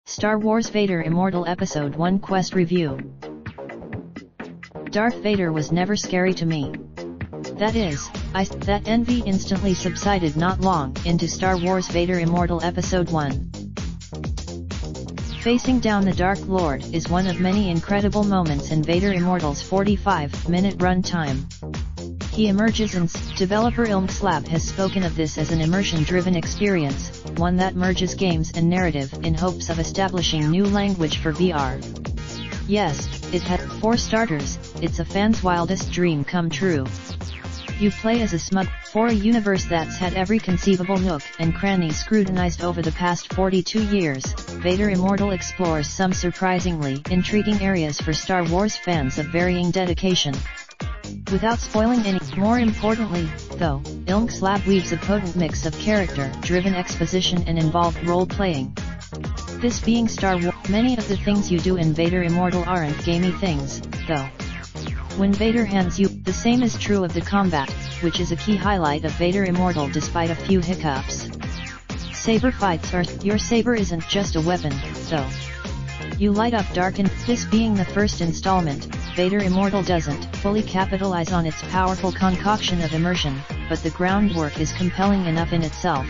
Star Wars Vader Immortal Episode 1 Quest Review. Darth Vader was never scary to me. That envy instantly subsided not long into Star Wars Vader Immortal Episode 1. Facing down the Dark Lord is one of many incredible moments in Vader Immortal's 45-minute runtime. He emerges and developer Ilmslab has spoken of this as an immersion-driven experience, one that merges games and narrative in hopes of establishing new language for VR. Yes, it had, for starters, it's a fan's wildest dream come true. You play as a smug, for a universe that's had every conceivable nook and cranny scrutinized over the past 42 years, Vader Immortal explores some surprisingly intriguing areas for Star Wars fans of varying dedication. Without spoiling any, more importantly, though, Ilmslab weaves a potent mix of character-driven exposition and involved role-playing. This being Star Wars, many of the things you do in Vader Immortal aren't gamey things, though. When Vader hands you, the same is true of the combat, which is a key highlight of Vader Immortal despite a few hiccups. Saber fights are, your saber isn't just a weapon, though. You light up dark, and this being the first installment, Vader Immortal doesn't fully capitalize on its powerful concoction of immersion, but the groundwork is compelling enough in itself.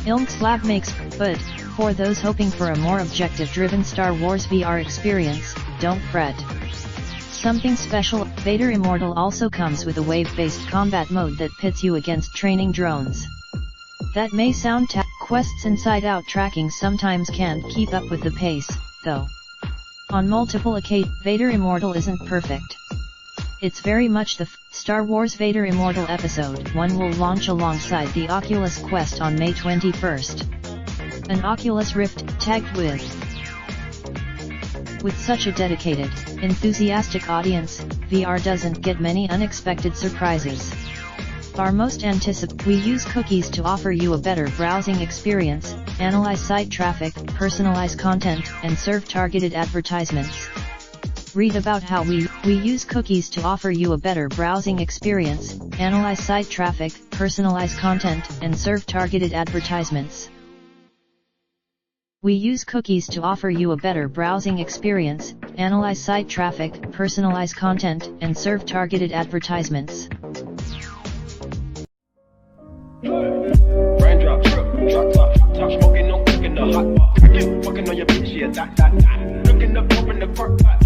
Ilmslab makes, but, for those hoping for a more objective-driven Star Wars VR experience, don't fret. Something special, Vader Immortal also comes with a wave-based combat mode that pits you against training drones. That may sound Quest's inside-out tracking sometimes can't keep up with the pace, though. On multiple occasions, Vader Immortal isn't perfect. It's very much the Star Wars Vader Immortal Episode 1 will launch alongside the Oculus Quest on May 21st. An Oculus Rift, tagged with such a dedicated, enthusiastic audience, VR doesn't get many unexpected surprises. Our most we use cookies to offer you a better browsing experience, analyze site traffic, personalize content, and serve targeted advertisements. Read about how we use cookies to offer you a better browsing experience, analyze site traffic, personalize content, and serve targeted advertisements. We use cookies to offer you a better browsing experience, analyze site traffic, personalize content, and serve targeted advertisements. Raindrop, drop top smoking, no cooking the hot pot. Fucking on your bitch, yeah, that. Looking up, open the park pot.